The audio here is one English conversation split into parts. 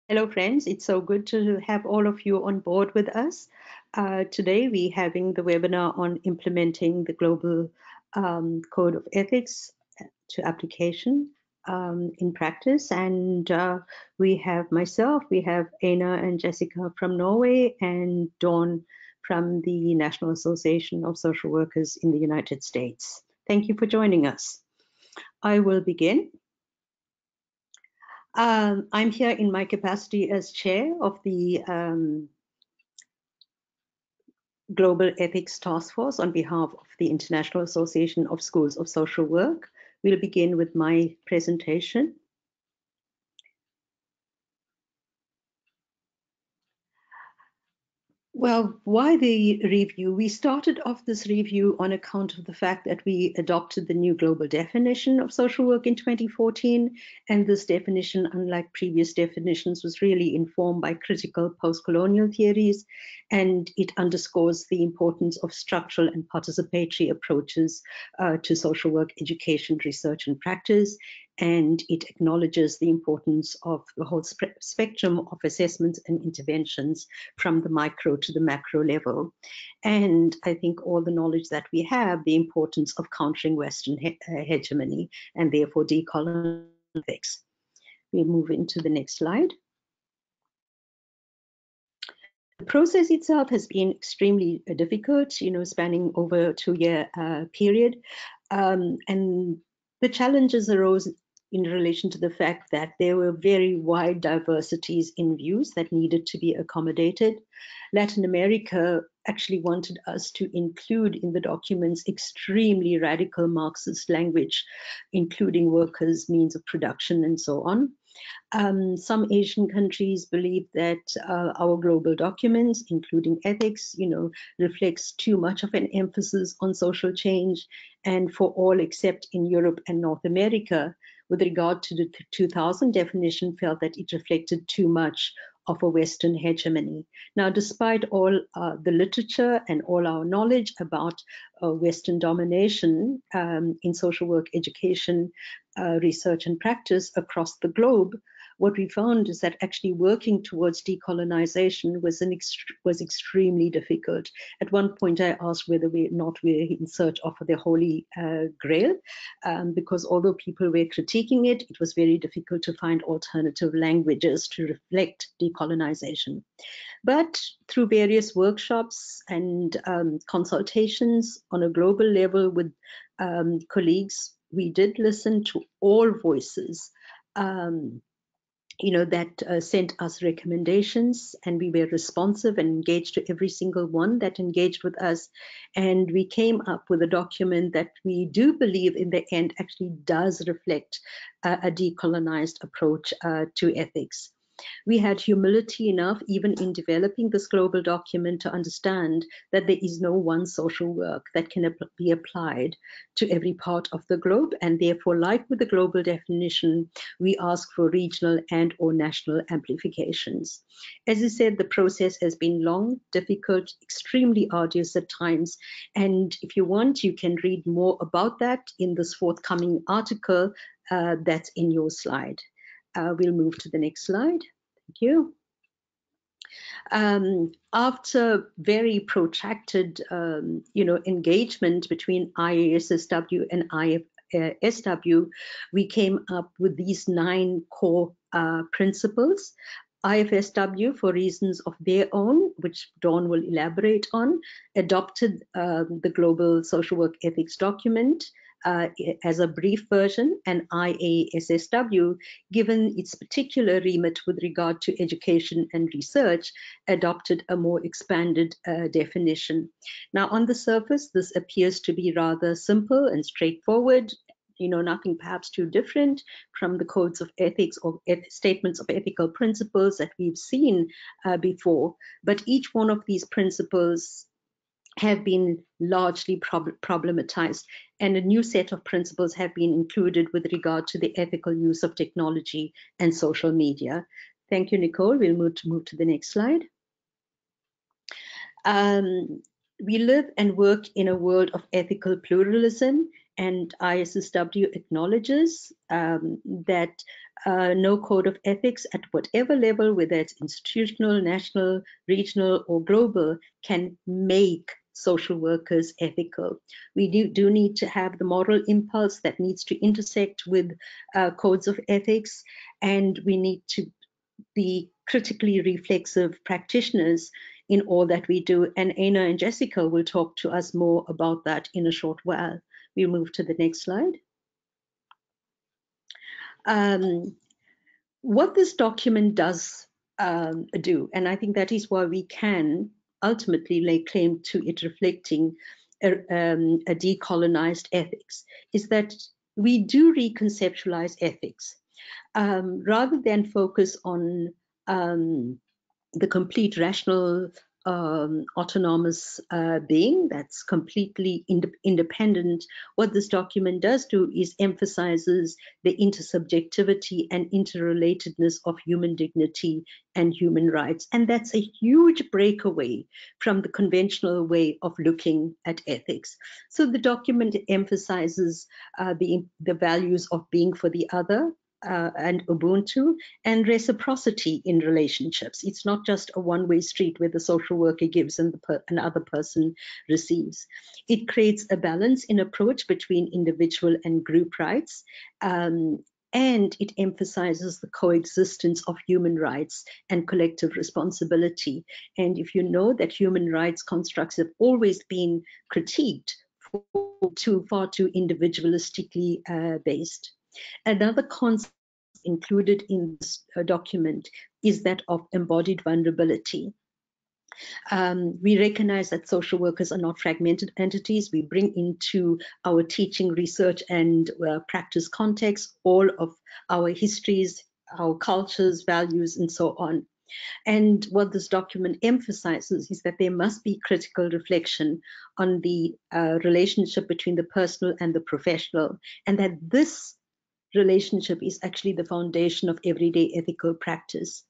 Hello, friends. It's so good to have all of you on board with us. Today, we're having the webinar on implementing the Global Code of Ethics to application in practice. And we have myself, we have Aina and Jessica from Norway, and Dawn from the National Association of Social Workers in the United States. Thank you for joining us. I will begin. I'm here in my capacity as chair of the Global Ethics Task Force on behalf of the International Association of Schools of Social Work. We'll begin with my presentation. Well, why the review? We started off this review on account of the fact that we adopted the new global definition of social work in 2014. And this definition, unlike previous definitions, was really informed by critical post-colonial theories. And it underscores the importance of structural and participatory approaches to social work education, research, and practice. And it acknowledges the importance of the whole spectrum of assessments and interventions from the micro to the macro level. And I think all the knowledge that we have, the importance of countering Western hegemony and therefore decolonizing ethics. We move into the next slide. The process itself has been extremely difficult, spanning over a 2-year period. And the challenges arose in relation to the fact that there were very wide diversities in views that needed to be accommodated. Latin America actually wanted us to include in the documents extremely radical Marxist language, including workers' means of production and so on. Some Asian countries believe that our global documents, including ethics, reflects too much of an emphasis on social change. And for all except in Europe and North America, with regard to the 2000 definition, felt that it reflected too much of a Western hegemony. Now, despite all the literature and all our knowledge about Western domination in social work education, research and practice across the globe, what we found is that actually working towards decolonization was extremely difficult. At one point, I asked whether we're in search of the Holy Grail, because although people were critiquing it, it was very difficult to find alternative languages to reflect decolonization. But through various workshops and consultations on a global level with colleagues, we did listen to all voices that sent us recommendations, and we were responsive and engaged to every single one that engaged with us. And we came up with a document that we do believe in the end actually does reflect a decolonized approach to ethics. We had humility enough, even in developing this global document, to understand that there is no one social work that can be applied to every part of the globe. And therefore, like with the global definition, we ask for regional and or national amplifications. As I said, the process has been long, difficult, extremely arduous at times. And if you want, you can read more about that in this forthcoming article that's in your slide. We'll move to the next slide. Thank you. After very protracted, engagement between IFSW and IFSW, we came up with these 9 core principles. IFSW, for reasons of their own, which Dawn will elaborate on, adopted the Global Social Work Ethics document as a brief version, and IASSW, given its particular remit with regard to education and research, adopted a more expanded definition. Now, on the surface, this appears to be rather simple and straightforward, nothing perhaps too different from the codes of ethics or statements of ethical principles that we've seen before. But each one of these principles have been largely problematized, and a new set of principles have been included with regard to the ethical use of technology and social media. Thank you, Nicole. We'll move to the next slide. We live and work in a world of ethical pluralism, and IFSW acknowledges that no code of ethics at whatever level, whether it's institutional, national, regional, or global, can make social workers ethical. We do need to have the moral impulse that needs to intersect with codes of ethics, and we need to be critically reflexive practitioners in all that we do. And Aina and Jessica will talk to us more about that in a short while. We'll move to the next slide. What this document does do, and I think that is why we can ultimately lay claim to it reflecting a decolonized ethics, is that we do reconceptualize ethics rather than focus on the complete rational autonomous being that's completely independent. What this document does do is emphasizes the intersubjectivity and interrelatedness of human dignity and human rights. And that's a huge breakaway from the conventional way of looking at ethics. So the document emphasizes the values of being for the other, and Ubuntu, and reciprocity in relationships. It's not just a one-way street where the social worker gives and another person receives. It creates a balance in approach between individual and group rights, and it emphasizes the coexistence of human rights and collective responsibility. And if you know that human rights constructs have always been critiqued for far too individualistically based. Another concept included in this document is that of embodied vulnerability. We recognize that social workers are not fragmented entities. We bring into our teaching, research, and practice context all of our histories, our cultures, values, and so on. And what this document emphasizes is that there must be critical reflection on the relationship between the personal and the professional, and that this relationship is actually the foundation of everyday ethical practice.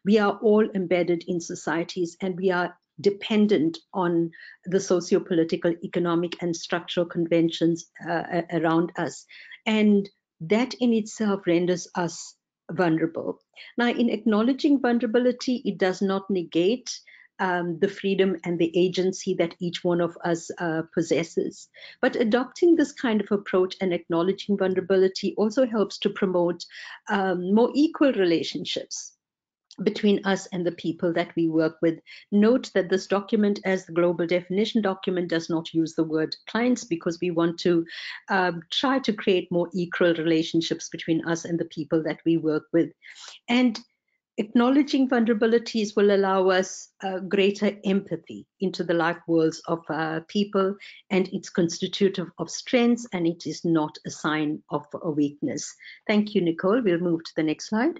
We are all embedded in societies, and we are dependent on the socio-political, economic, and structural conventions around us. And that in itself renders us vulnerable. Now, in acknowledging vulnerability, it does not negate the freedom and the agency that each one of us possesses. But adopting this kind of approach and acknowledging vulnerability also helps to promote more equal relationships between us and the people that we work with. Note that this document, as the global definition document, does not use the word clients, because we want to try to create more equal relationships between us and the people that we work with. And acknowledging vulnerabilities will allow us greater empathy into the life worlds of people, and it's constitutive of strengths, and it is not a sign of a weakness. Thank you, Nicole. We'll move to the next slide.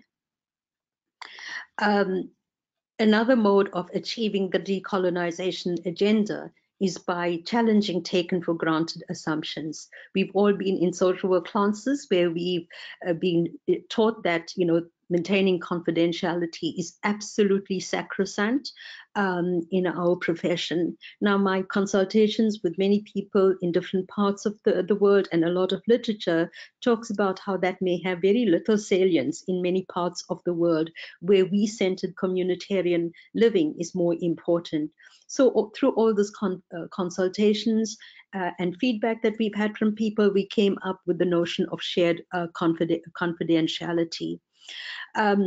Another mode of achieving the decolonization agenda is by challenging taken for granted assumptions. We've all been in social work classes where we've been taught that, maintaining confidentiality is absolutely sacrosanct in our profession. Now, my consultations with many people in different parts of the world, and a lot of literature talks about how that may have very little salience in many parts of the world where we-centered communitarian living is more important. So through all these consultations and feedback that we've had from people, we came up with the notion of shared confidentiality.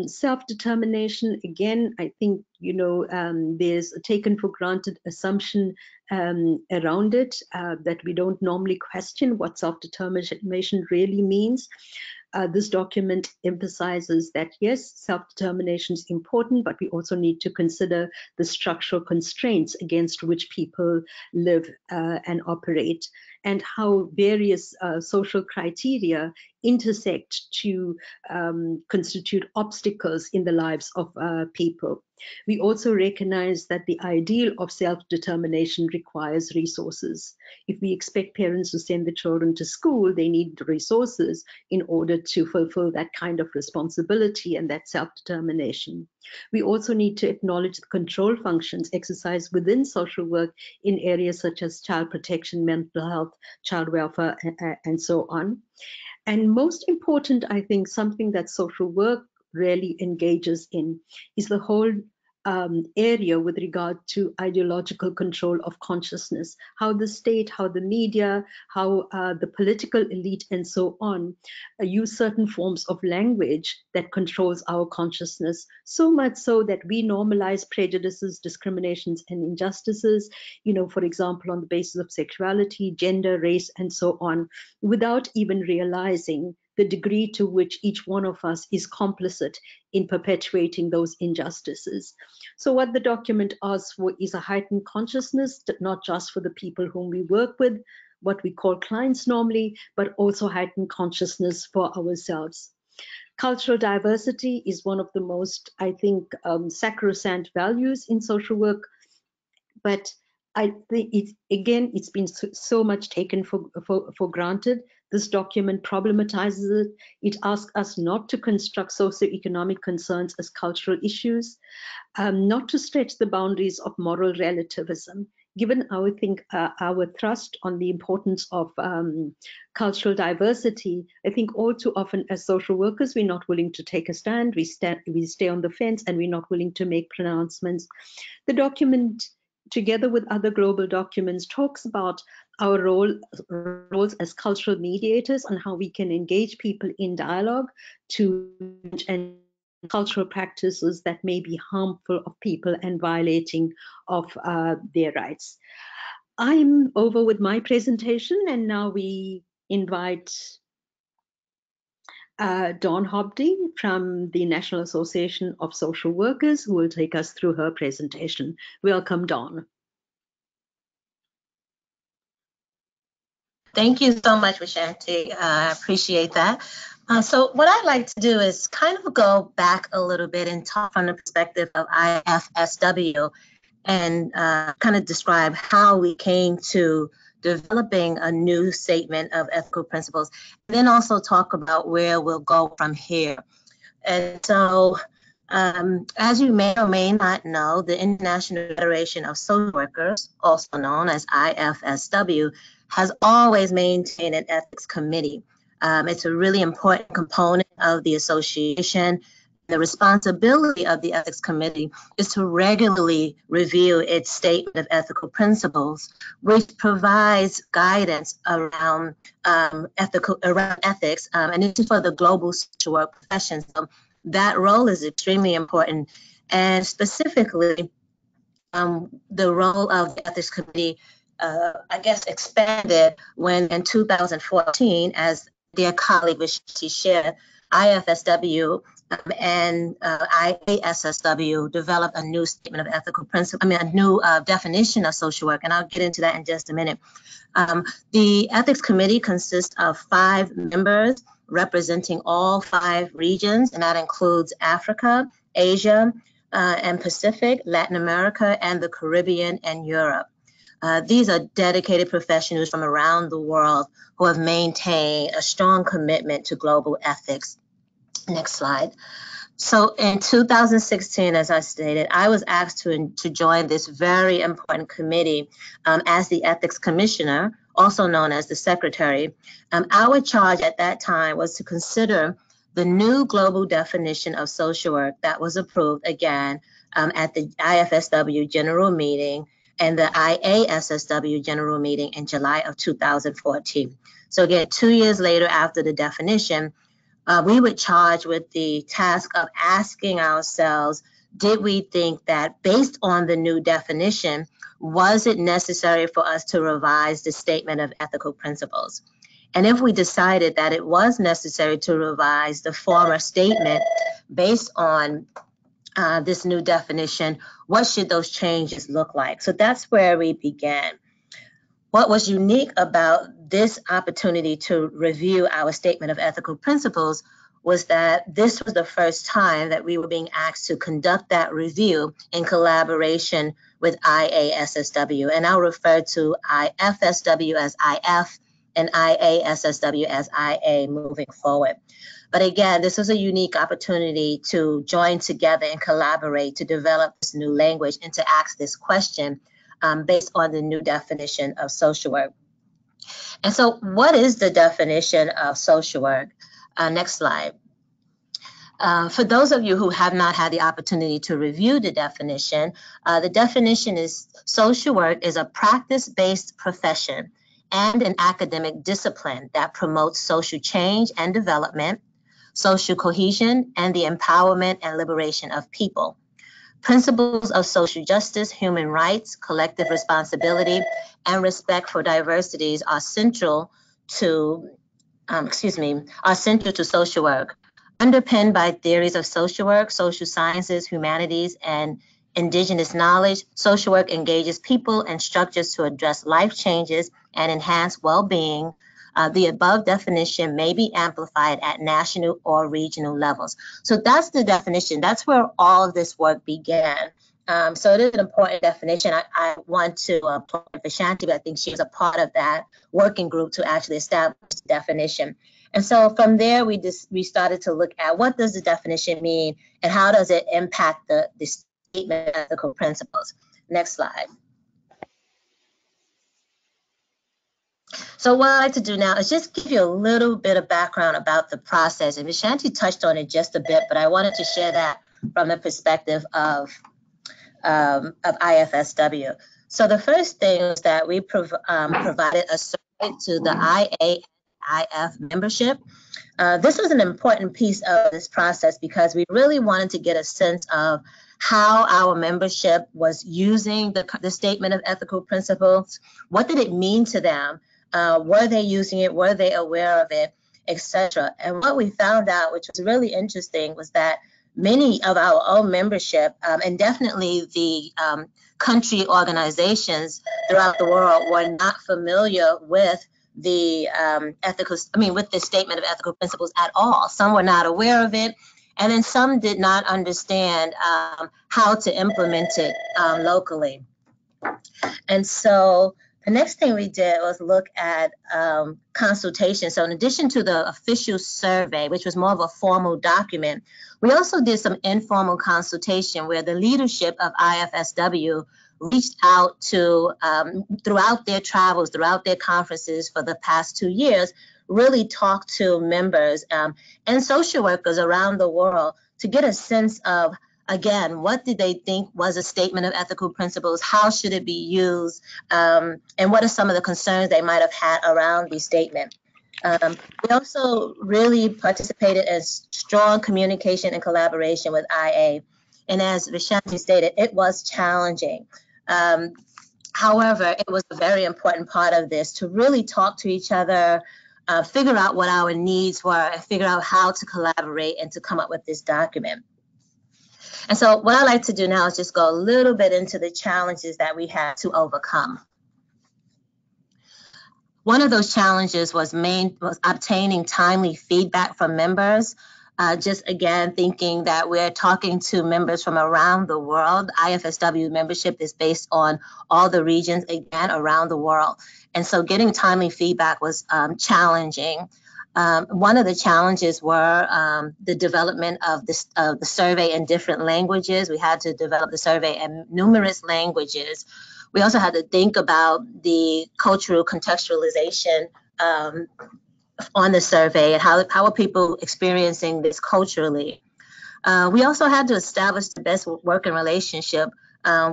Self-determination, again, I think, there's a taken for granted assumption around it that we don't normally question what self-determination really means. This document emphasizes that, yes, self-determination is important, but we also need to consider the structural constraints against which people live and operate, and how various social criteria intersect to constitute obstacles in the lives of people. We also recognize that the ideal of self-determination requires resources. If we expect parents to send the children to school, they need resources in order to fulfill that kind of responsibility and that self-determination. We also need to acknowledge the control functions exercised within social work in areas such as child protection, mental health, child welfare, and so on. And most important, I think, something that social work really engages in is the whole area with regard to ideological control of consciousness, how the state, how the media, how the political elite and so on use certain forms of language that controls our consciousness, so much so that we normalize prejudices, discriminations, and injustices, for example, on the basis of sexuality, gender, race, and so on, without even realizing the degree to which each one of us is complicit in perpetuating those injustices. So what the document asks for is a heightened consciousness, not just for the people whom we work with, what we call clients normally, but also heightened consciousness for ourselves. Cultural diversity is one of the most, I think, sacrosanct values in social work, but I think it's been so much taken for granted. This document problematizes it. It asks us not to construct socioeconomic concerns as cultural issues, not to stretch the boundaries of moral relativism. Given our thrust on the importance of cultural diversity, I think all too often as social workers, we're not willing to take a stand. We stay on the fence, and we're not willing to make pronouncements. The document, together with other global documents, talks about our roles as cultural mediators and how we can engage people in dialogue to and cultural practices that may be harmful of people and violating of their rights. I'm over with my presentation, and now we invite Dawn Hobdy from the National Association of Social Workers, who will take us through her presentation. Welcome, Dawn. Thank you so much, Vishanti. I appreciate that. So what I'd like to do is kind of go back a little bit and talk from the perspective of IFSW and kind of describe how we came to developing a new statement of ethical principles, and then also talk about where we'll go from here. And so, as you may or may not know, the International Federation of Social Workers, also known as IFSW, has always maintained an ethics committee. It's a really important component of the association. The responsibility of the ethics committee is to regularly review its statement of ethical principles, which provides guidance around ethics, and it's for the global social work profession. So that role is extremely important, and specifically, the role of the ethics committee, I guess, expanded when in 2014, as their colleague Vishanti shared, IFSW and IFSW developed a new statement of ethical principle, a new definition of social work, and I'll get into that in just a minute. The ethics committee consists of 5 members representing all 5 regions, and that includes Africa, Asia, and Pacific, Latin America, and the Caribbean and Europe. These are dedicated professionals from around the world who have maintained a strong commitment to global ethics. Next slide. So in 2016, as I stated, I was asked to join this very important committee as the ethics commissioner, also known as the secretary. Our charge at that time was to consider the new global definition of social work that was approved again at the IFSW general meeting and the IASSW general meeting in July of 2014. So again, 2 years later after the definition, we were charged with the task of asking ourselves, did we think that based on the new definition, was it necessary for us to revise the statement of ethical principles? And if we decided that it was necessary to revise the former statement based on this new definition, what should those changes look like? So that's where we began. What was unique about this opportunity to review our statement of ethical principles was that this was the first time that we were being asked to conduct that review in collaboration with IASSW. And I'll refer to IFSW as IF and IASSW as IA moving forward. But again, this was a unique opportunity to join together and collaborate to develop this new language and to ask this question based on the new definition of social work. And so what is the definition of social work? Next slide. For those of you who have not had the opportunity to review the definition is social work is a practice-based profession and an academic discipline that promotes social change and development, social cohesion, and the empowerment and liberation of people. Principles of social justice, human rights, collective responsibility, and respect for diversities are central to social work. Underpinned by theories of social work, social sciences, humanities, and indigenous knowledge, social work engages people and structures to address life changes and enhance well-being. The above definition may be amplified at national or regional levels. So that's the definition. That's where all of this work began. So it is an important definition. I want to applaud Vishanti, but I think she was a part of that working group to actually establish the definition. And so from there, we started to look at what does the definition mean and how does it impact the statement of ethical principles. Next slide. So what I'd like to do now is just give you a little bit of background about the process. And Vishanti touched on it just a bit, but I wanted to share that from the perspective of IFSW. So the first thing is that we provided a survey to the IAIF membership. This was an important piece of this process because we really wanted to get a sense of how our membership was using the statement of ethical principles. What did it mean to them? Were they using it? Were they aware of it, etc.? And what we found out, which was really interesting, was that many of our own membership, and definitely the country organizations throughout the world, were not familiar with the with the statement of ethical principles at all. Some were not aware of it, and then some did not understand how to implement it locally. And so the next thing we did was look at consultation. So in addition to the official survey, which was more of a formal document, we also did some informal consultation where the leadership of IFSW reached out to, throughout their travels, throughout their conferences for the past 2 years, really talked to members and social workers around the world to get a sense of, again, what did they think was a statement of ethical principles? How should it be used? And what are some of the concerns they might have had around the statement? We also really participated in strong communication and collaboration with IA. And as Vishanti stated, it was challenging. However, it was a very important part of this to really talk to each other, figure out what our needs were, and figure out how to collaborate and to come up with this document. And so what I'd like to do now is just go a little bit into the challenges that we had to overcome. One of those challenges was obtaining timely feedback from members. Just again, thinking that we're talking to members from around the world. IFSW membership is based on all the regions, again, around the world. And so getting timely feedback was challenging. One of the challenges were the development of the survey in different languages. We had to develop the survey in numerous languages. We also had to think about the cultural contextualization on the survey and how are people experiencing this culturally. We also had to establish the best working relationship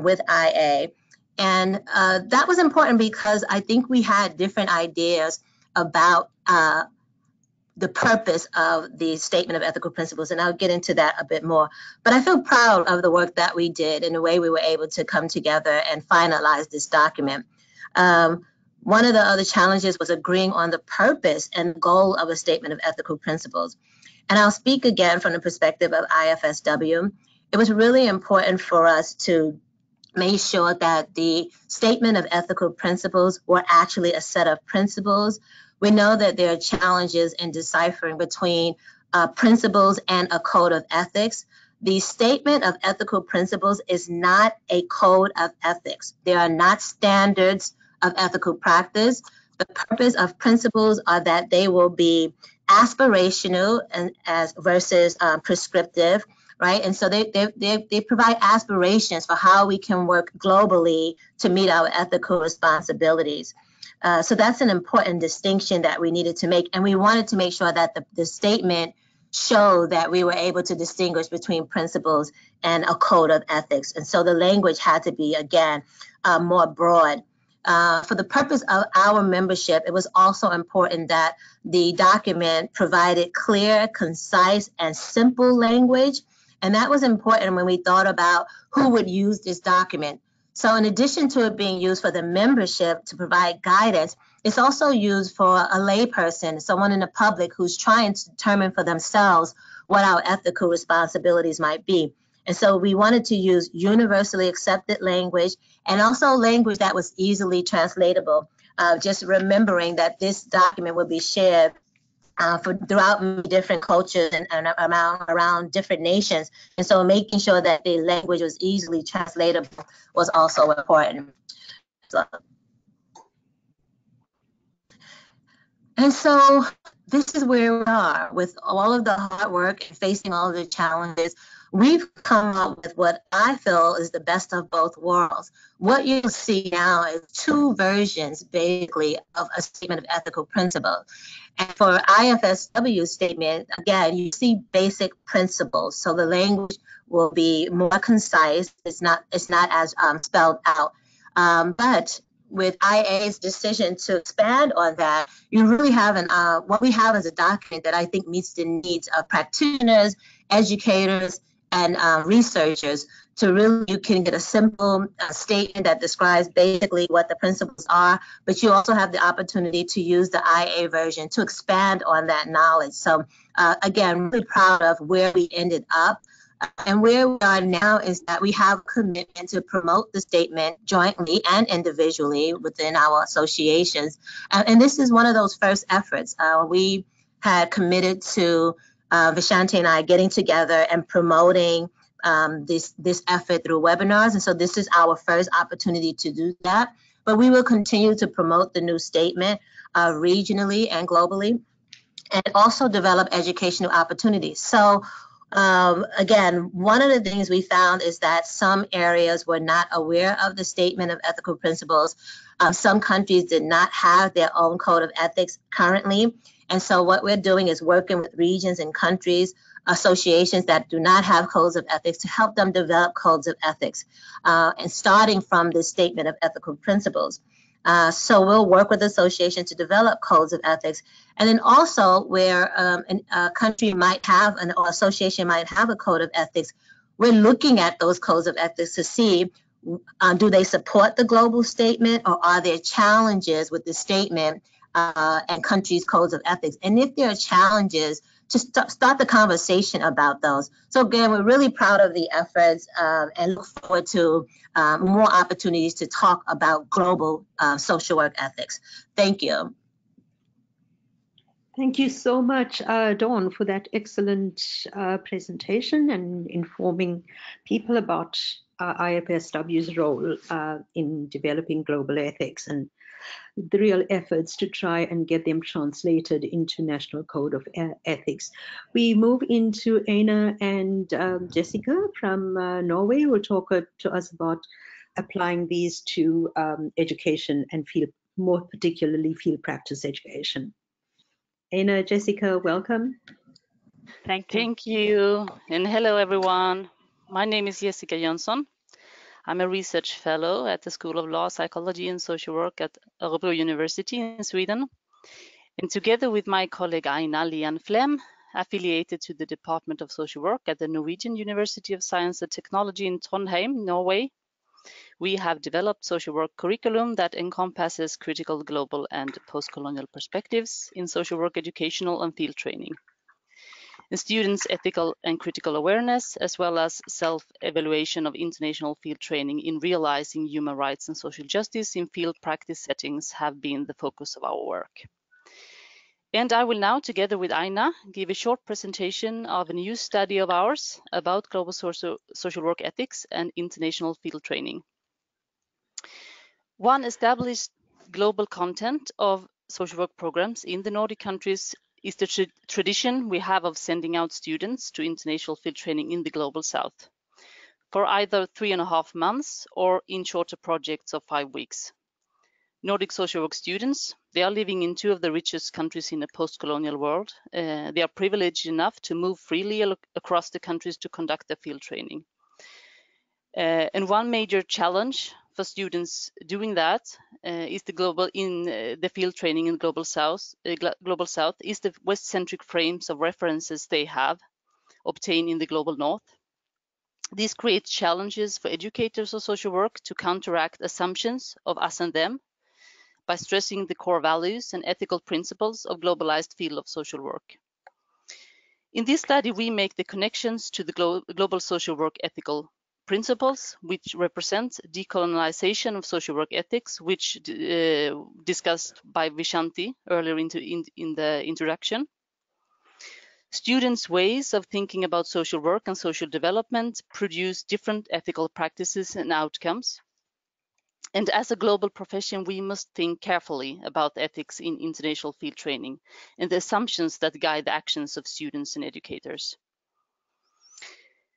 with IA. And that was important because I think we had different ideas about the purpose of the statement of ethical principles, and I'll get into that a bit more. But I feel proud of the work that we did and the way we were able to come together and finalize this document. One of the other challenges was agreeing on the purpose and goal of a statement of ethical principles. And I'll speak again from the perspective of IFSW. It was really important for us to make sure that the statement of ethical principles were actually a set of principles. We know that there are challenges in deciphering between principles and a code of ethics. The statement of ethical principles is not a code of ethics. There are not standards of ethical practice. The purpose of principles are that they will be aspirational and versus prescriptive, right? And so they provide aspirations for how we can work globally to meet our ethical responsibilities. So that's an important distinction that we needed to make. And we wanted to make sure that the statement showed that we were able to distinguish between principles and a code of ethics. And so the language had to be, again, more broad. For the purpose of our membership, it was also important that the document provided clear, concise, and simple language. And that was important when we thought about who would use this document. So in addition to it being used for the membership to provide guidance, it's also used for a layperson, someone in the public who's trying to determine for themselves what our ethical responsibilities might be. And so we wanted to use universally accepted language and also language that was easily translatable, just remembering that this document would be shared throughout different cultures and around different nations. And so making sure that the language was easily translatable was also important. And so this is where we are with all of the hard work and facing all of the challenges. We've come up with what I feel is the best of both worlds. What you'll see now is two versions, basically, of a statement of ethical principles. And for IFSW statement, again, you see basic principles. So the language will be more concise. It's not as spelled out. But with IA's decision to expand on that, you really have what we have is a document that I think meets the needs of practitioners, educators, and researchers. To really, you can get a simple statement that describes basically what the principles are, but you also have the opportunity to use the IA version to expand on that knowledge. So again, really proud of where we ended up. And where we are now is that we have a commitment to promote the statement jointly and individually within our associations. And this is one of those first efforts. We had committed to Vishanti and I getting together and promoting this effort through webinars. And so this is our first opportunity to do that. But we will continue to promote the new statement regionally and globally, and also develop educational opportunities. So again, one of the things we found is that some areas were not aware of the statement of ethical principles. Some countries did not have their own code of ethics currently. And so what we're doing is working with regions and countries, associations that do not have codes of ethics to help them develop codes of ethics, and starting from this statement of ethical principles. So we'll work with associations to develop codes of ethics. And then also where a country might have, or association might have a code of ethics, we're looking at those codes of ethics to see, do they support the global statement, or are there challenges with the statement and countries' codes of ethics? And if there are challenges, just start the conversation about those. So again, we're really proud of the efforts and look forward to more opportunities to talk about global social work ethics. Thank you. Thank you so much, Dawn, for that excellent presentation and informing people about IFSW's role in developing global ethics and the real efforts to try and get them translated into National Code of Ethics. We move into Anna and Jessica from Norway, who will talk to us about applying these to education and more particularly field practice education. Anna, Jessica, welcome. Thank you. And hello, everyone. My name is Jessica Jönsson. I'm a research fellow at the School of Law, Psychology and Social Work at Örebro University in Sweden. And together with my colleague Aina Lian Flem, affiliated to the Department of Social Work at the Norwegian University of Science and Technology in Trondheim, Norway, we have developed social work curriculum that encompasses critical global and post-colonial perspectives in social work educational and field training. And students' ethical and critical awareness, as well as self-evaluation of international field training in realizing human rights and social justice in field practice settings have been the focus of our work. And I will now, together with Aina, give a short presentation of a new study of ours about global social work ethics and international field training. One established global content of social work programs in the Nordic countries is the tradition we have of sending out students to international field training in the Global South for either 3.5 months or in shorter projects of 5 weeks. Nordic social work students. They are living in two of the richest countries in the post-colonial world. They are privileged enough to move freely across the countries to conduct their field training. And one major challenge for students doing that is the field training in Global South is the West-centric frames of references they have obtained in the Global North. This creates challenges for educators of social work to counteract assumptions of us and them by stressing the core values and ethical principles of globalized field of social work. In this study, we make the connections to the global social work ethical principles, which represent decolonization of social work ethics, which discussed by Vishanti earlier in the introduction. Students' ways of thinking about social work and social development produce different ethical practices and outcomes. And as a global profession, we must think carefully about ethics in international field training and the assumptions that guide the actions of students and educators.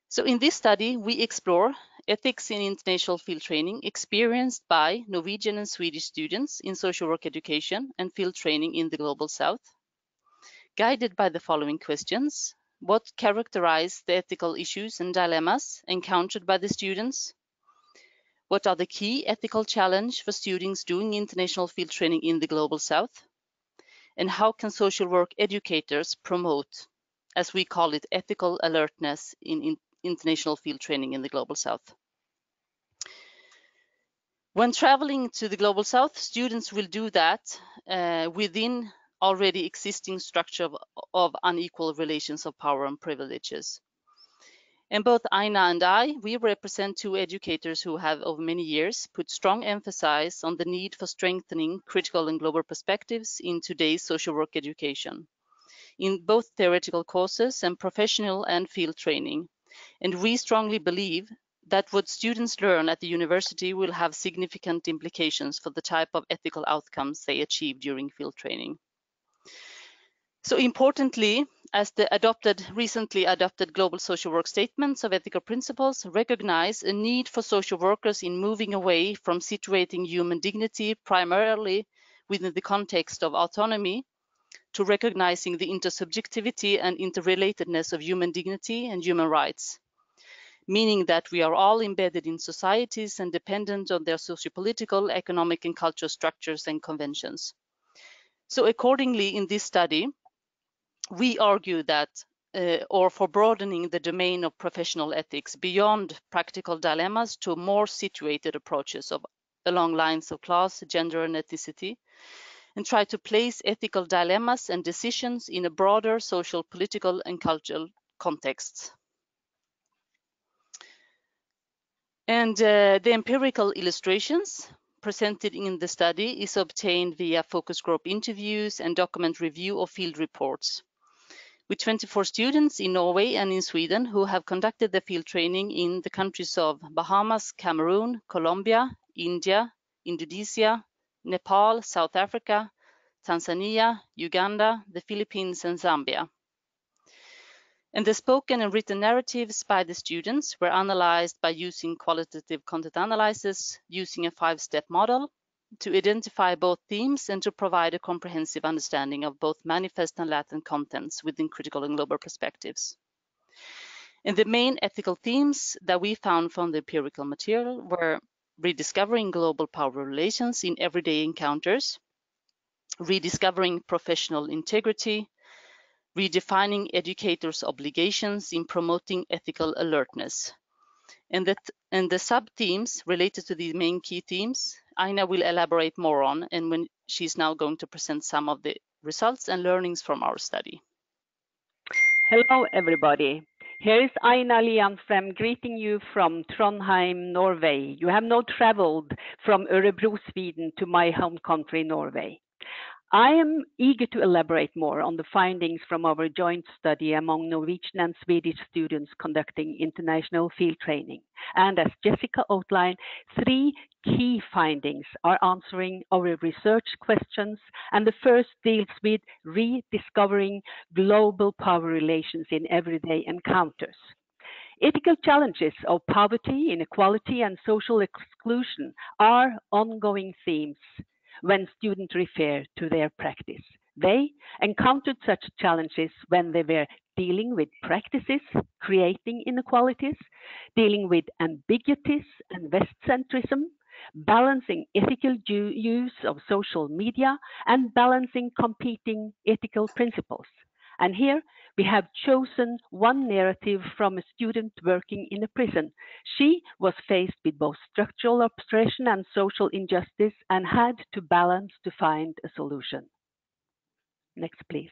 So in this study, we explore ethics in international field training experienced by Norwegian and Swedish students in social work education and field training in the Global South. Guided by the following questions: what characterize the ethical issues and dilemmas encountered by the students? What are the key ethical challenges for students doing international field training in the Global South? And how can social work educators promote, as we call it, ethical alertness in international field training in the Global South? When traveling to the Global South, students will do that within already existing structure of unequal relations of power and privileges. And both Aina and I, we represent two educators who have over many years put strong emphasis on the need for strengthening critical and global perspectives in today's social work education, in both theoretical courses and professional and field training. And we strongly believe that what students learn at the university will have significant implications for the type of ethical outcomes they achieve during field training. So importantly, as the recently adopted global social work statements of ethical principles recognize a need for social workers in moving away from situating human dignity primarily within the context of autonomy to recognizing the intersubjectivity and interrelatedness of human dignity and human rights, meaning that we are all embedded in societies and dependent on their sociopolitical, economic, and cultural structures and conventions. So accordingly, in this study, we argue that, or for broadening the domain of professional ethics beyond practical dilemmas to more situated approaches along lines of class, gender, and ethnicity, and try to place ethical dilemmas and decisions in a broader social, political, and cultural context. And the empirical illustrations presented in the study is obtained via focus group interviews and document review of field reports, with 24 students in Norway and in Sweden who have conducted the field training in the countries of Bahamas, Cameroon, Colombia, India, Indonesia, Nepal, South Africa, Tanzania, Uganda, the Philippines, and Zambia. And the spoken and written narratives by the students were analyzed by using qualitative content analysis using a 5-step model to identify both themes and to provide a comprehensive understanding of both manifest and latent contents within critical and global perspectives. And the main ethical themes that we found from the empirical material were rediscovering global power relations in everyday encounters, rediscovering professional integrity, redefining educators' obligations in promoting ethical alertness. And the sub-themes related to the main key themes, Aina will elaborate more on, and when she's now going to present some of the results and learnings from our study. Hello, everybody. Here is Aina Lianfrem greeting you from Trondheim, Norway. You have now traveled from Örebro, Sweden to my home country, Norway. I am eager to elaborate more on the findings from our joint study among Norwegian and Swedish students conducting international field training. And as Jessica outlined, 3 key findings are answering our research questions, and the first deals with rediscovering global power relations in everyday encounters. Ethical challenges of poverty, inequality, and social exclusion are ongoing themes. when students refer to their practice. They encountered such challenges when they were dealing with practices creating inequalities, dealing with ambiguities and West-centrism, balancing ethical use of social media, and balancing competing ethical principles. And here we have chosen one narrative from a student working in a prison. She was faced with both structural oppression and social injustice and had to balance to find a solution. Next, please.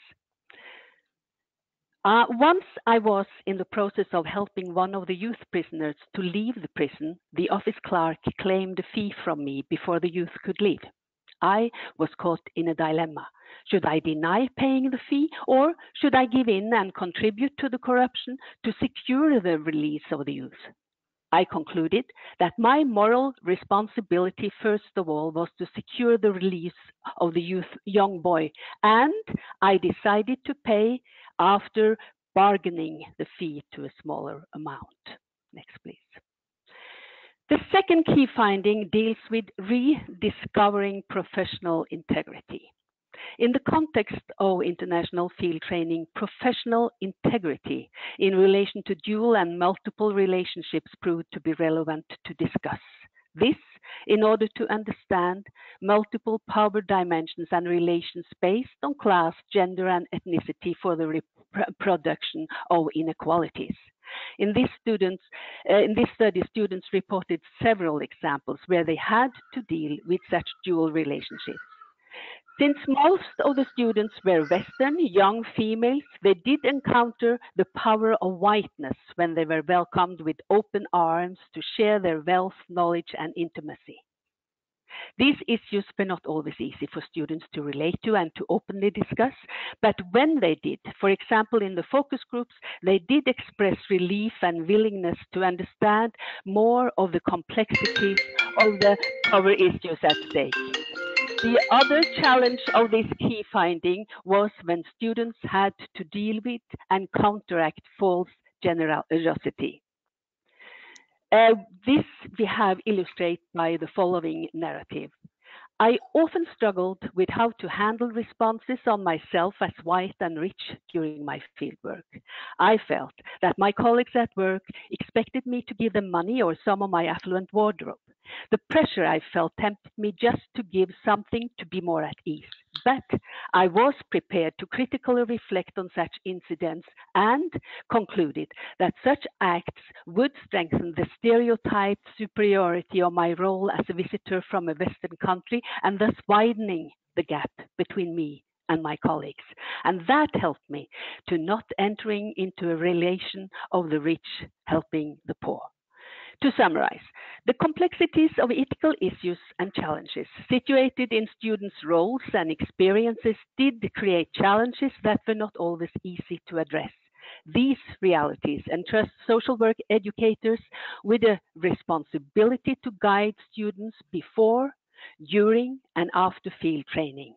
Once I was in the process of helping one of the youth prisoners to leave the prison, the office clerk claimed a fee from me before the youth could leave. I was caught in a dilemma. Should I deny paying the fee, or should I give in and contribute to the corruption to secure the release of the youth? I concluded that my moral responsibility, first of all, was to secure the release of the young boy, and I decided to pay after bargaining the fee to a smaller amount. Next, please. The second key finding deals with rediscovering professional integrity. In the context of international field training, professional integrity in relation to dual and multiple relationships proved to be relevant to discuss. This in order to understand multiple power dimensions and relations based on class, gender, and ethnicity for the reproduction of inequalities. In this study, students reported several examples where they had to deal with such dual relationships. Since most of the students were Western, young females, they did encounter the power of whiteness when they were welcomed with open arms to share their wealth, knowledge, and intimacy. These issues were not always easy for students to relate to and to openly discuss, but when they did, for example, in the focus groups, they did express relief and willingness to understand more of the complexities of the power issues at stake. The other challenge of this key finding was when students had to deal with and counteract false generosity. This we have illustrated by the following narrative. I often struggled with how to handle responses on myself as white and rich during my fieldwork. I felt that my colleagues at work expected me to give them money or some of my affluent wardrobe. The pressure I felt tempted me just to give something to be more at ease. But I was prepared to critically reflect on such incidents and concluded that such acts would strengthen the stereotyped superiority of my role as a visitor from a Western country and thus widening the gap between me and my colleagues. And that helped me to not entering into a relation of the rich helping the poor. To summarize, the complexities of ethical issues and challenges situated in students' roles and experiences did create challenges that were not always easy to address. These realities entrust social work educators with a responsibility to guide students before, during, and after field training.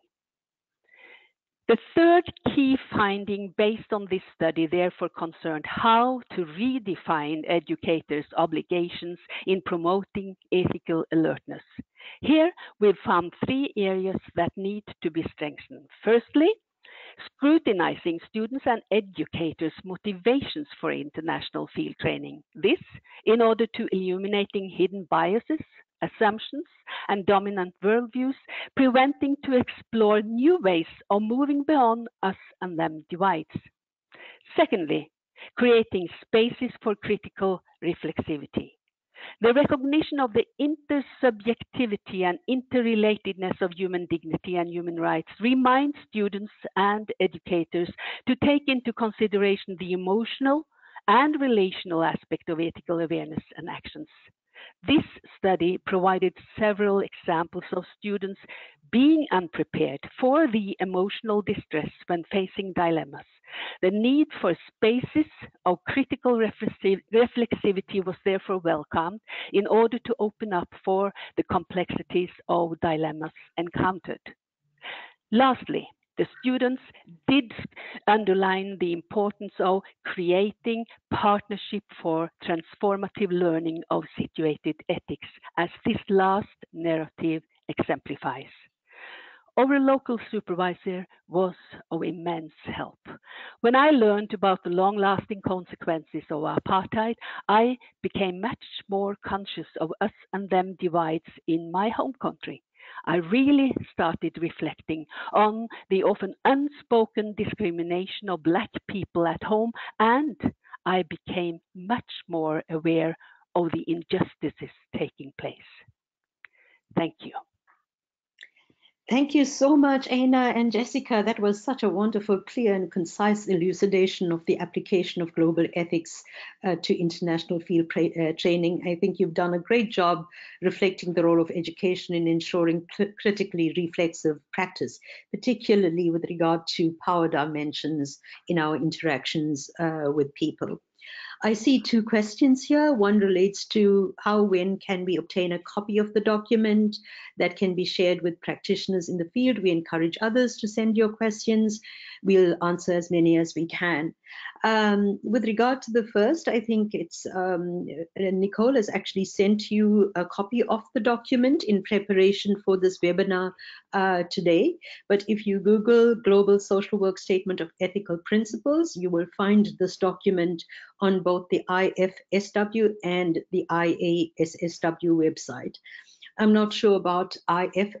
The third key finding based on this study therefore concerned how to redefine educators' obligations in promoting ethical alertness. Here we've found three areas that need to be strengthened. Firstly, scrutinizing students' and educators' motivations for international field training. This in order to illuminating hidden biases, assumptions, and dominant worldviews, preventing to explore new ways of moving beyond us and them divides. Secondly, creating spaces for critical reflexivity. The recognition of the intersubjectivity and interrelatedness of human dignity and human rights reminds students and educators to take into consideration the emotional and relational aspect of ethical awareness and actions. This study provided several examples of students being unprepared for the emotional distress when facing dilemmas. The need for spaces of critical reflexivity was therefore welcomed in order to open up for the complexities of dilemmas encountered. Lastly, the students did underline the importance of creating partnership for transformative learning of situated ethics, as this last narrative exemplifies. our local supervisor was of immense help. When I learned about the long-lasting consequences of apartheid, I became much more conscious of us and them divides in my home country. I really started reflecting on the often unspoken discrimination of Black people at home, and I became much more aware of the injustices taking place. Thank you. Thank you so much, Aina and Jessica. That was such a wonderful, clear and concise elucidation of the application of global ethics to international field training. I think you've done a great job reflecting the role of education in ensuring critically reflexive practice, particularly with regard to power dimensions in our interactions with people. I see two questions here. One relates to how, when can we obtain a copy of the document that can be shared with practitioners in the field. We encourage others to send your questions. We'll answer as many as we can. With regard to the first, I think it's Nicole has actually sent you a copy of the document in preparation for this webinar today. But if you Google Global Social Work Statement of Ethical Principles, you will find this document on both the IFSW and the IASSW website. I'm not sure about IFSW,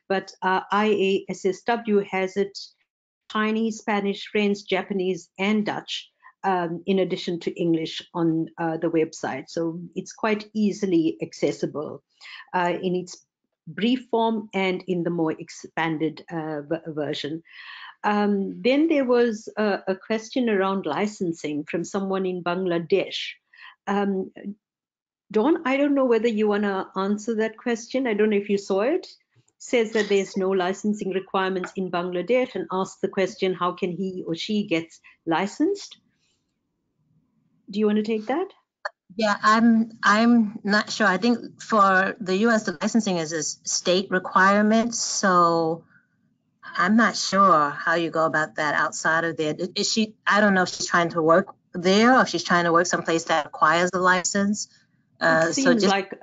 but IASSW has it Chinese, Spanish, French, Japanese, and Dutch, in addition to English on the website. So it's quite easily accessible in its brief form and in the more expanded version. Then there was a question around licensing from someone in Bangladesh. Dawn, I don't know whether you want to answer that question. I don't know if you saw it. Says that there's no licensing requirements in Bangladesh and asks the question, how can he or she get licensed? Do you want to take that? Yeah, I'm not sure. I think for the US, the licensing is a state requirement. So I'm not sure how you go about that outside of there. Is she, I don't know if she's trying to work there or if she's trying to work someplace that requires a license. It seems like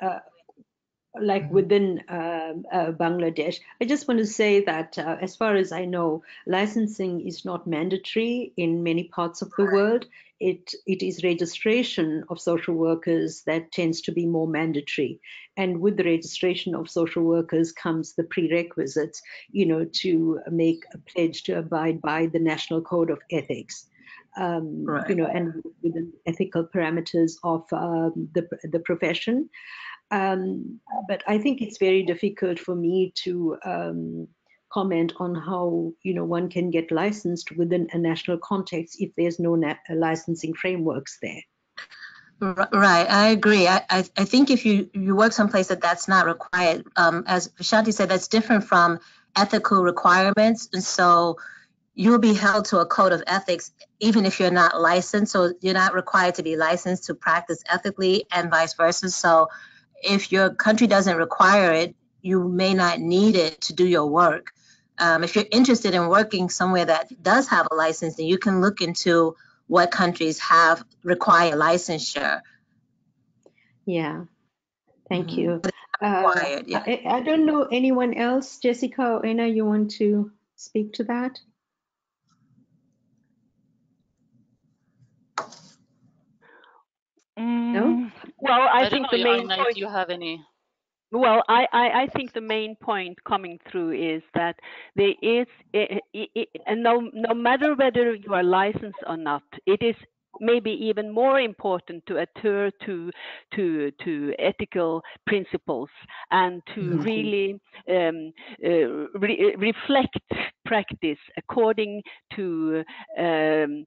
within Bangladesh. I just want to say that as far as I know, licensing is not mandatory in many parts of the world. It is registration of social workers that tends to be more mandatory. And with the registration of social workers comes the prerequisites, to make a pledge to abide by the National Code of Ethics. Right. And within ethical parameters of the profession. But I think it's very difficult for me to comment on how one can get licensed within a national context if there's no licensing frameworks there. Right, I agree. I think if you work someplace that's not required, as Shanti said, that's different from ethical requirements, and so you'll be held to a code of ethics even if you're not licensed. So you're not required to be licensed to practice ethically, and vice versa. So if your country doesn't require it, you may not need it to do your work. If you're interested in working somewhere that does have a license, then you can look into what countries require licensure. Yeah, thank you. Required, yeah. I don't know anyone else. Jessica or Anna, you want to speak to that? No? Well, I think don't the know, main Aina, point. if you have any. Well, I think the main point coming through is that there is, and no matter whether you are licensed or not, it is maybe even more important to adhere to ethical principles and to really reflect practice according to a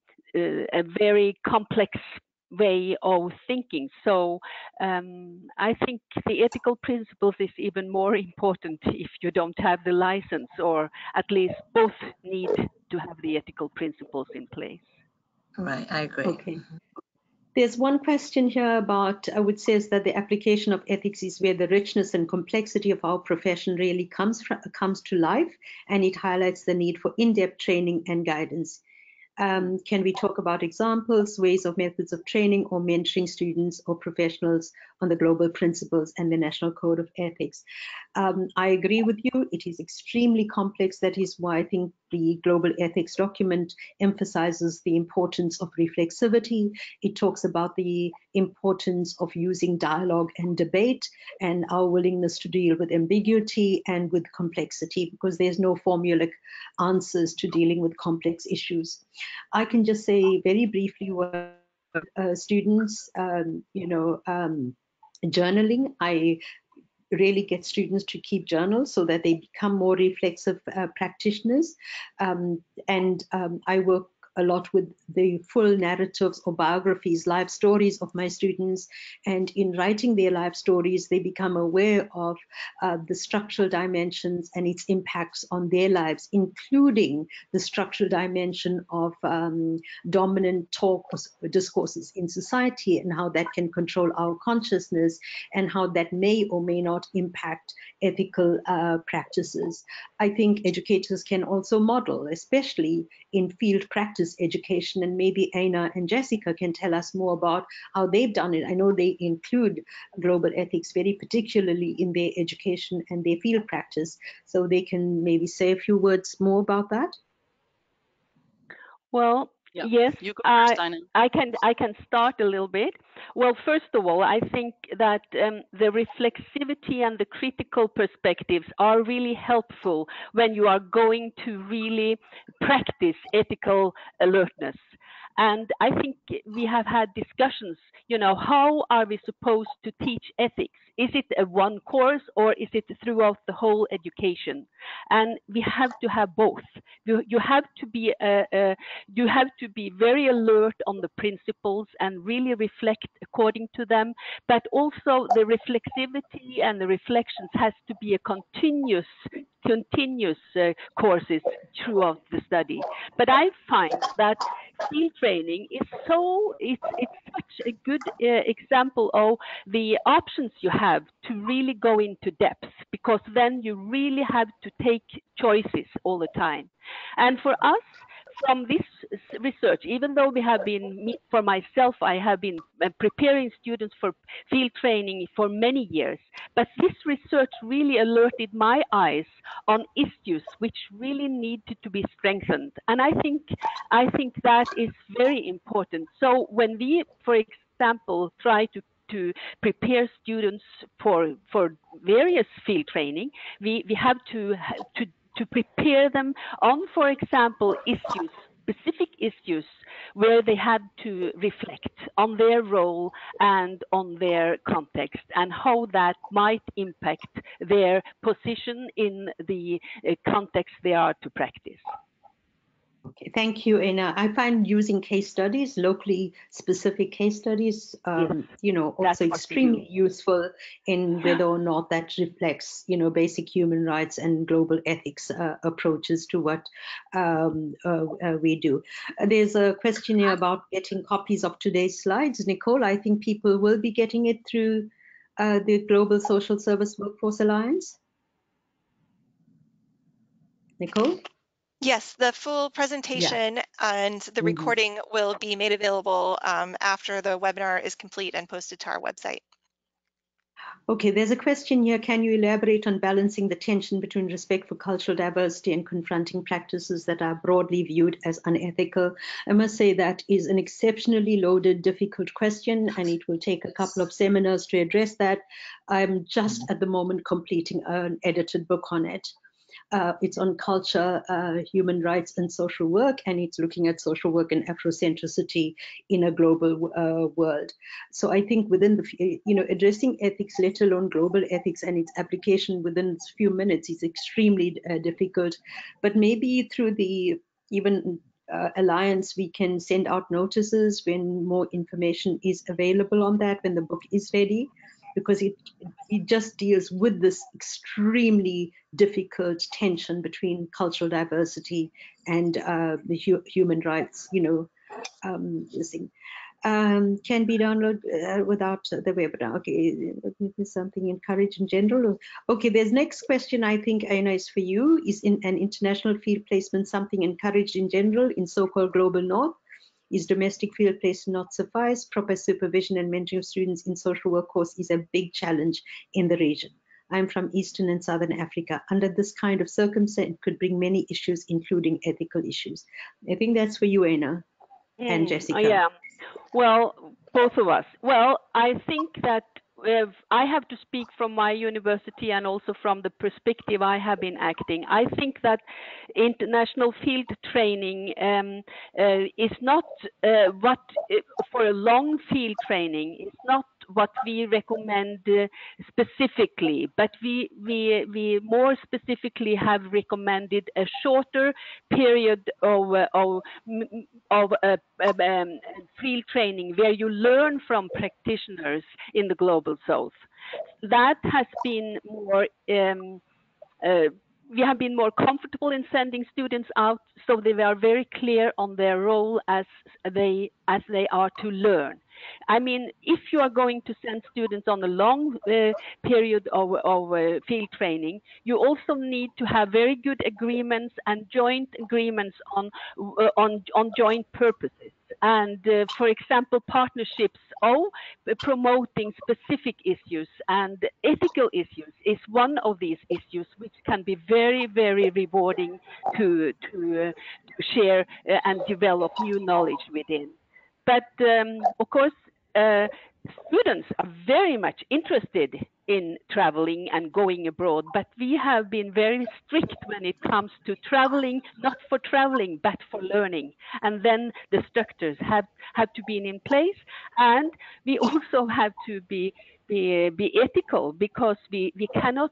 very complex way of thinking. So I think the ethical principles is even more important if you don't have the license, or at least both need to have the ethical principles in place. Right, I agree. Okay. There's one question here about, which says that the application of ethics is where the richness and complexity of our profession really comes to life, and it highlights the need for in-depth training and guidance. Can we talk about examples, ways of methods of training or mentoring students or professionals on the global principles and the National Code of Ethics? I agree with you. It is extremely complex. That is why I think the Global Ethics document emphasizes the importance of reflexivity. It talks about the importance of using dialogue and debate and our willingness to deal with ambiguity and with complexity, because there's no formulaic answers to dealing with complex issues. I can just say very briefly what students, journaling. I really get students to keep journals so that they become more reflexive practitioners. I work a lot with the full narratives or biographies, life stories of my students. And in writing their life stories, they become aware of the structural dimensions and its impacts on their lives, including the structural dimension of dominant talk or discourses in society and how that can control our consciousness and how that may or may not impact ethical practices. I think educators can also model, especially in field practice education, and maybe Aina and Jessica can tell us more about how they've done it. I know they include global ethics very particularly in their education and their field practice, so they can maybe say a few words more about that. Well, Yeah, yes, you go first, Aina. I can start a little bit. Well, first of all, I think that the reflexivity and the critical perspectives are really helpful when you are going to really practice ethical alertness. And I think we have had discussions, how are we supposed to teach ethics? Is it a one course or is it throughout the whole education? And we have to have both. You have to be very alert on the principles and really reflect according to them, but also the reflexivity and the reflections has to be a continuous courses throughout the study. But I find that field training is it's such a good example of the options you have to really go into depth, because then you really have to take choices all the time. And for us, from this research, even though we have been, for myself, I have been preparing students for field training for many years, but this research really alerted my eyes on issues which really needed to be strengthened. And I think that is very important. So when we, for example, try to prepare students for various field training, we have to prepare them on, for example, specific issues where they had to reflect on their role and on their context and how that might impact their position in the context they are to practice. Okay, thank you, Aina. I find using case studies, locally specific case studies, also extremely useful in whether or not that reflects, basic human rights and global ethics approaches to what we do. There's a question here about getting copies of today's slides. Nicole, I think people will be getting it through the Global Social Service Workforce Alliance. Nicole? Yes, the full presentation and the recording will be made available after the webinar is complete and posted to our website. Okay, there's a question here. Can you elaborate on balancing the tension between respect for cultural diversity and confronting practices that are broadly viewed as unethical? I must say that is an exceptionally loaded, difficult question, and it will take a couple of seminars to address that. I'm just at the moment completing an edited book on it. It's on culture, human rights, and social work, and it's looking at social work and Afrocentricity in a global world. So I think within the, addressing ethics, let alone global ethics and its application within a few minutes is extremely difficult. But maybe through the Alliance, we can send out notices when more information is available on that, when the book is ready, because it just deals with this extremely difficult tension between cultural diversity and the human rights, this thing. can be downloaded without the webinar. Okay, something encouraged in general. Okay, there's next question, I think, Aina, is for you. Is in an international field placement something encouraged in general in so-called global north? Is domestic field placement not suffice? Proper supervision and mentoring of students in social work course is a big challenge in the region. I'm from Eastern and Southern Africa. Under this kind of circumstance, it could bring many issues, including ethical issues. I think that's for you, Aina and Jessica. Yeah. Well, both of us. Well, I think that I have to speak from my university and also from the perspective I have been acting. I think that international field training is not what for a long field training is not what we recommend specifically, but we more specifically have recommended a shorter period of field training where you learn from practitioners in the global south. That has been more we have been more comfortable in sending students out, so they are very clear on their role as they are to learn. I mean, if you are going to send students on a long period of field training, you also need to have very good agreements and joint agreements on joint purposes. And for example, partnerships promoting specific issues and ethical issues is one of these issues, which can be very, very rewarding to share and develop new knowledge within. But of course, students are very much interested in traveling and going abroad, but we have been very strict when it comes to traveling, not for traveling, but for learning. And then the structures have to be in place, and we also have to be ethical, because we cannot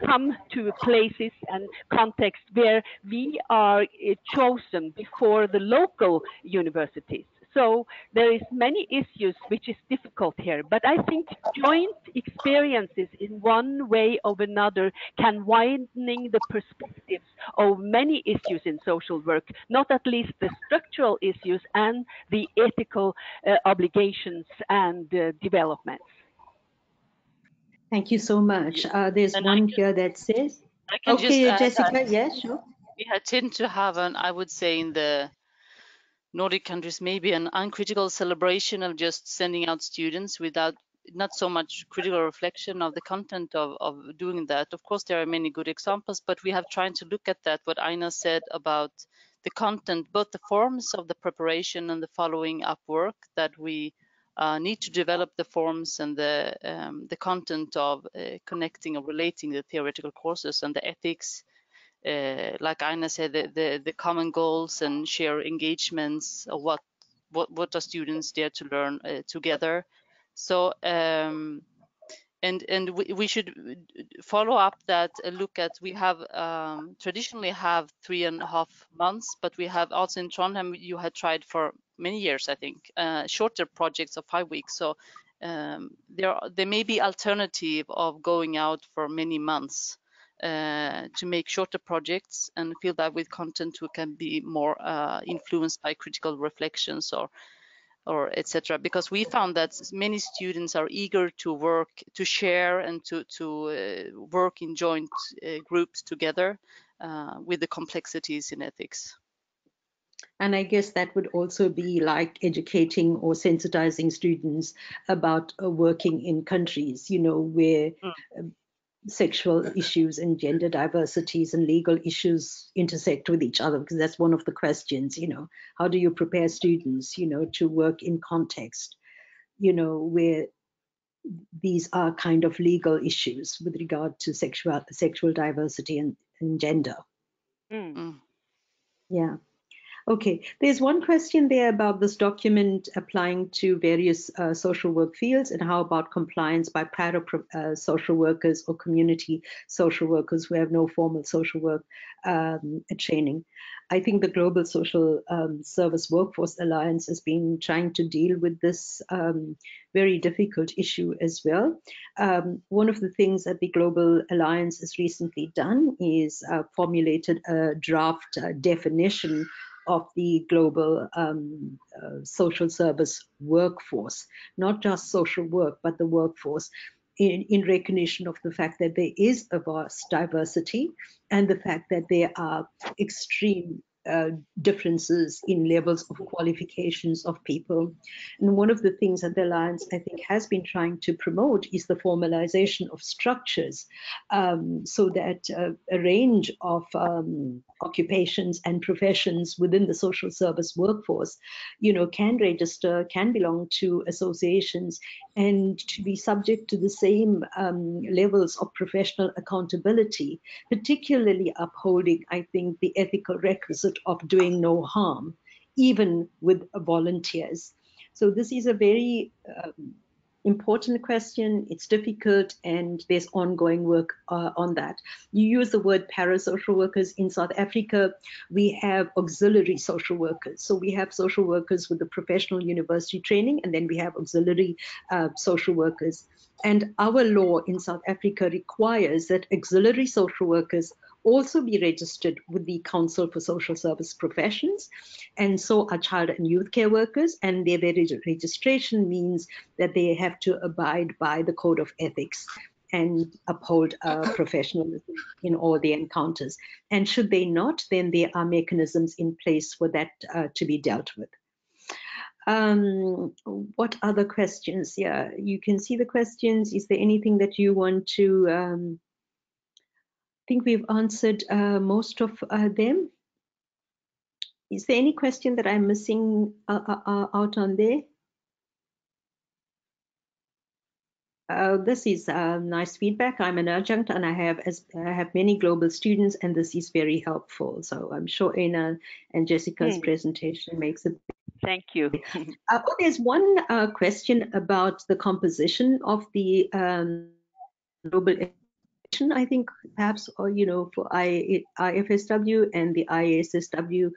come to places and contexts where we are chosen before the local universities. So there is many issues which is difficult here, but I think joint experiences in one way or another can widening the perspectives of many issues in social work, not at least the structural issues and the ethical obligations and developments. Thank you so much. There's one here that says, I can okay, just Jessica, yeah, sure. We tend to have I would say in the Nordic countries, maybe an uncritical celebration of just sending out students without not so much critical reflection of the content of doing that. Of course, there are many good examples, but we have tried to look at that, what Aina said about the content, both the forms of the preparation and the following up work, that we need to develop the forms and the content of connecting or relating the theoretical courses and the ethics. Like Aina said, the common goals and share engagements of what are students there to learn together. So and we should follow up that, look at, we have traditionally have 3.5 months, but we have also in Trondheim, you had tried for many years, I think, shorter projects of 5 weeks. So there may be alternative of going out for many months to make shorter projects and fill that with content who can be more influenced by critical reflections or etc. Because we found that many students are eager to work, to share, and to work in joint groups together with the complexities in ethics. And I guess that would also be like educating or sensitizing students about working in countries, you know, where sexual issues and gender diversities and legal issues intersect with each other, because that's one of the questions, you know, how do you prepare students, you know, to work in context, you know, where these are kind of legal issues with regard to sexual diversity and gender. Yeah. Okay, there's one question there about this document applying to various social work fields, and how about compliance by private social workers or community social workers who have no formal social work training. I think the Global Social Service Workforce Alliance has been trying to deal with this very difficult issue as well. One of the things that the Global Alliance has recently done is formulated a draft definition of the global social service workforce, not just social work, but the workforce, in recognition of the fact that there is a vast diversity and the fact that there are extreme differences in levels of qualifications of people. And one of the things that the Alliance, I think, has been trying to promote is the formalization of structures, so that a range of occupations and professions within the social service workforce, can register, can belong to associations, and to be subject to the same levels of professional accountability, particularly upholding, I think, the ethical requisite of doing no harm, even with volunteers. So this is a very important question. It's difficult, and there's ongoing work on that. You use the word parasocial workers. In South Africa, we have auxiliary social workers. So we have social workers with the professional university training, and then we have auxiliary social workers. And our law in South Africa requires that auxiliary social workers also be registered with the Council for Social Service Professions, and so are child and youth care workers, and their registration means that they have to abide by the Code of Ethics and uphold professionalism in all their encounters. And should they not, then there are mechanisms in place for that to be dealt with. What other questions? Yeah, you can see the questions. Is there anything that you want to I think we've answered most of them. Is there any question that I'm missing out on there? This is nice feedback. I'm an adjunct and I have many global students, and this is very helpful. So I'm sure Ina and Jessica's presentation makes it. Thank you. There's one question about the composition of the global, I think, perhaps, or for IFSW and the IASSW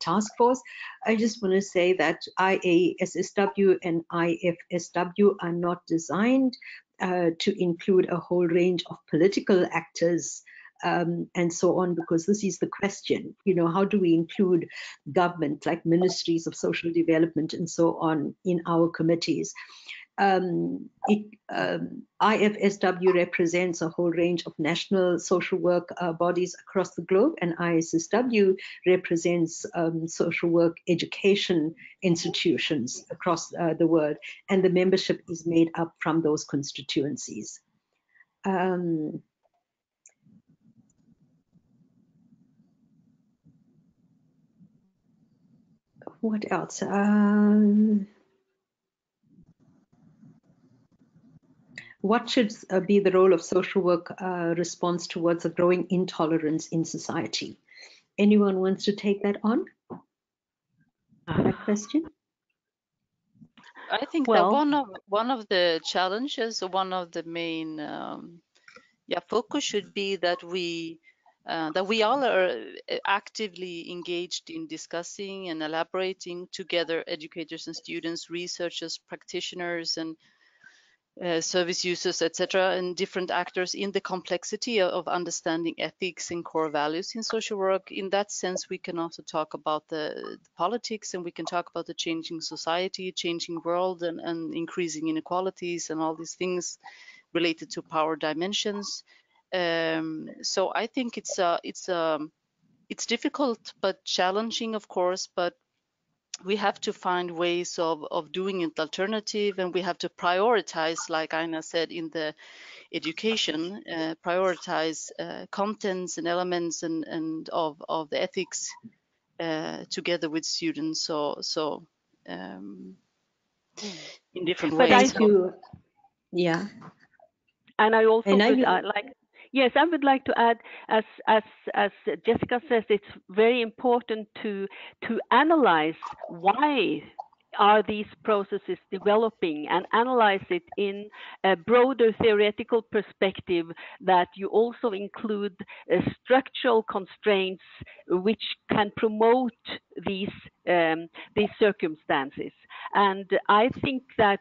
task force. I just want to say that IASSW and IFSW are not designed to include a whole range of political actors and so on, because this is the question, how do we include government, like ministries of social development and so on, in our committees? IFSW represents a whole range of national social work bodies across the globe, and ISSW represents social work education institutions across the world, and the membership is made up from those constituencies. What else? What should be the role of social work response towards a growing intolerance in society? Anyone wants to take that on? That question? I think that one of the challenges, one of the main focus should be that we all are actively engaged in discussing and elaborating together, educators and students, researchers, practitioners, and service users, etc., and different actors in the complexity of understanding ethics and core values in social work. In that sense, we can also talk about the politics, and we can talk about the changing society, changing world, and increasing inequalities and all these things related to power dimensions. So I think it's difficult but challenging, of course, but we have to find ways of doing it alternative, and we have to prioritize, like Aina said, in the education, prioritize contents and elements and of the ethics together with students. So in different ways. Thank you. Yeah. And I also yes, I would like to add, as Jessica says, it's very important to analyze why are these processes developing, and analyze it in a broader theoretical perspective, that you also include structural constraints which can promote these circumstances. And I think that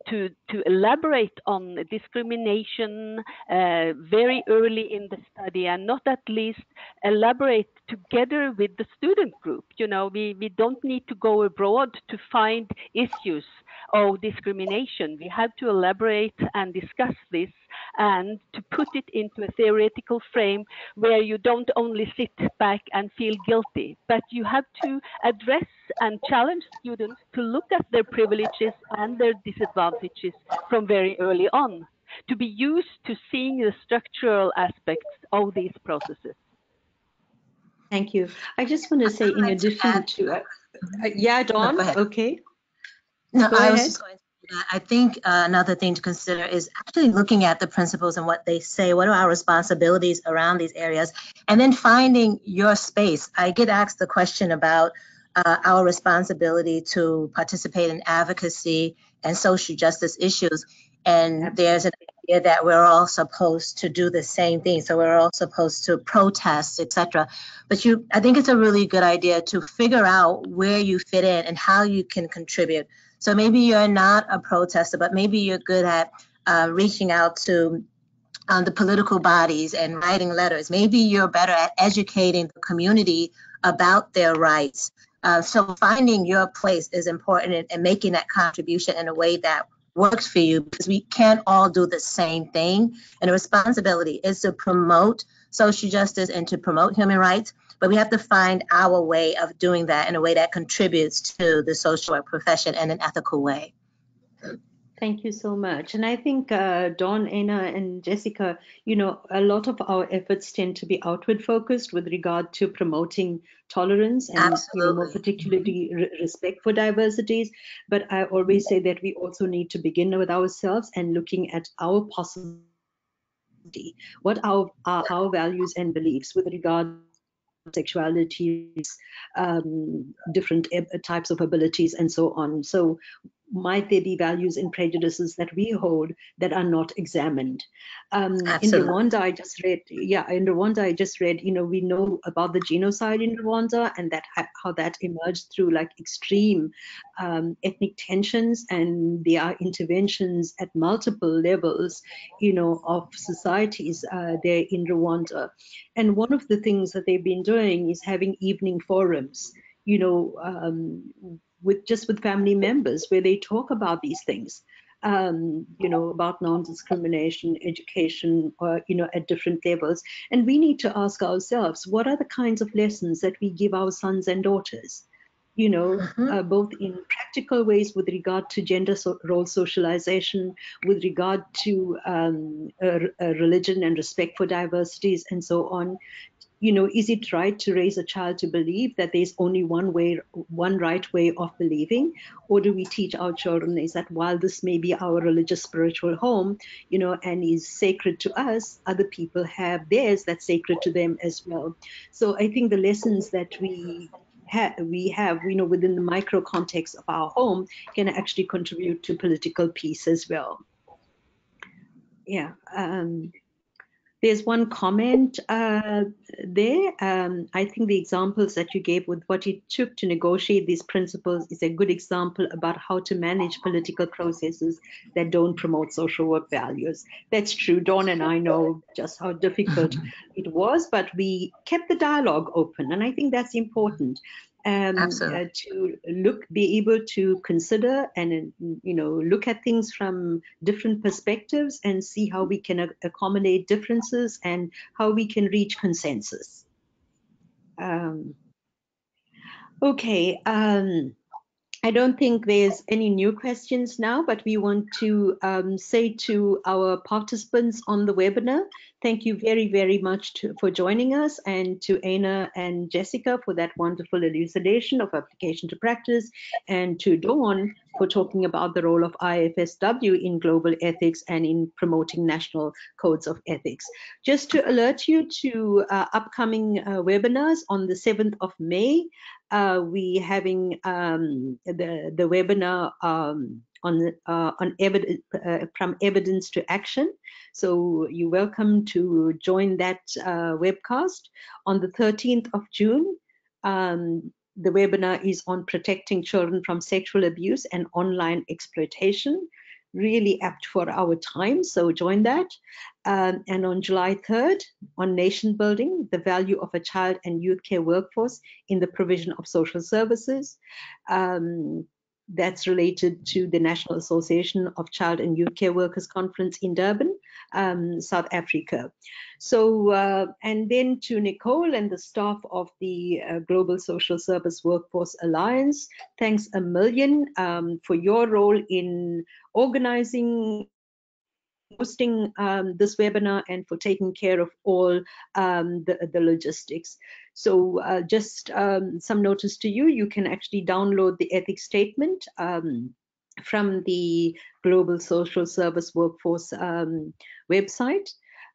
to elaborate on discrimination very early in the study, and not at least elaborate together with the student group. You know, we don't need to go abroad to find issues of discrimination. We have to elaborate and discuss this, and to put it into a theoretical frame where you don't only sit back and feel guilty, but you have to address and challenge students to look at their privileges and their disadvantages from very early on, to be used to seeing the structural aspects of these processes. Thank you. I just want to say, in addition to, yeah, Dawn, no, okay. No, Go I was ahead. just going to say that I think another thing to consider is actually looking at the principles and what they say. What are our responsibilities around these areas? And then finding your space. I get asked the question about our responsibility to participate in advocacy and social justice issues. And Absolutely. There's an idea that we're all supposed to do the same thing. So we're all supposed to protest, etc. But I think it's a really good idea to figure out where you fit in and how you can contribute. So maybe you're not a protester, but maybe you're good at reaching out to the political bodies and writing letters. Maybe you're better at educating the community about their rights. So finding your place is important, and making that contribution in a way that works for you, because we can't all do the same thing. And the responsibility is to promote social justice and to promote human rights. But we have to find our way of doing that in a way that contributes to the social work profession in an ethical way. Thank you so much. And I think Dawn, Anna, and Jessica, you know, a lot of our efforts tend to be outward focused with regard to promoting tolerance and, you know, more particularly respect for diversities. But I always say that we also need to begin with ourselves and looking at our possibility. What are our values and beliefs with regard to sexuality, different types of abilities, and so on. So might there be values and prejudices that we hold that are not examined? In Rwanda, I just read, you know, we know about the genocide in Rwanda, and that how that emerged through like extreme ethnic tensions, and there are interventions at multiple levels, you know, of societies there in Rwanda. And one of the things that they've been doing is having evening forums, you know, with family members, where they talk about these things, you know, about non-discrimination, education, or, you know, at different levels. And we need to ask ourselves, what are the kinds of lessons that we give our sons and daughters? You know, both in practical ways with regard to gender role socialization, with regard to religion and respect for diversities, and so on. You know, is it right to raise a child to believe that there's only one right way of believing? Or do we teach our children is that while this may be our religious spiritual home, you know, and is sacred to us, other people have theirs that's sacred to them as well. So I think the lessons that we have, you know, within the micro context of our home can actually contribute to political peace as well. Yeah. There's one comment there. I think the examples that you gave with what it took to negotiate these principles is a good example about how to manage political processes that don't promote social work values. That's true. Dawn and I know just how difficult it was, but we kept the dialogue open, and I think that's important. To be able to consider and, you know, look at things from different perspectives and see how we can accommodate differences and how we can reach consensus. Okay. I don't think there's any new questions now, but we want to say to our participants on the webinar, thank you very, very much for joining us, and to Anna and Jessica for that wonderful elucidation of application to practice, and to Dawn for talking about the role of IFSW in global ethics and in promoting national codes of ethics. Just to alert you to upcoming webinars on the 7th of May, we having the webinar on from evidence to action. So you're welcome to join that webcast. On the 13th of June, the webinar is on protecting children from sexual abuse and online exploitation. really apt for our time, so join that. And on July 3rd, on Nation Building, the value of a child and youth care workforce in the provision of social services. That's related to the National Association of Child and Youth Care Workers Conference in Durban, South Africa. So, and then to Nicole and the staff of the Global Social Service Workforce Alliance, thanks a million for your role in organizing, hosting this webinar, and for taking care of all the logistics. So just some notice to you, you can actually download the ethics statement from the Global Social Service Workforce website.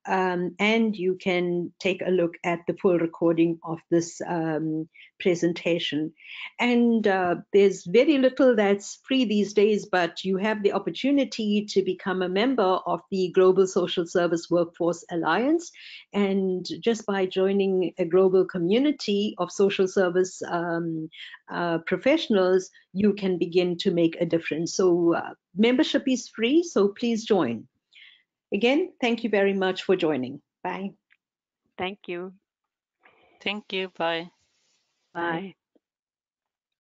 And you can take a look at the full recording of this presentation. And there's very little that's free these days, but you have the opportunity to become a member of the Global Social Service Workforce Alliance. And just by joining a global community of social service professionals, you can begin to make a difference. So membership is free, so please join. Again, thank you very much for joining. Bye. Thank you. Thank you. Bye. Bye.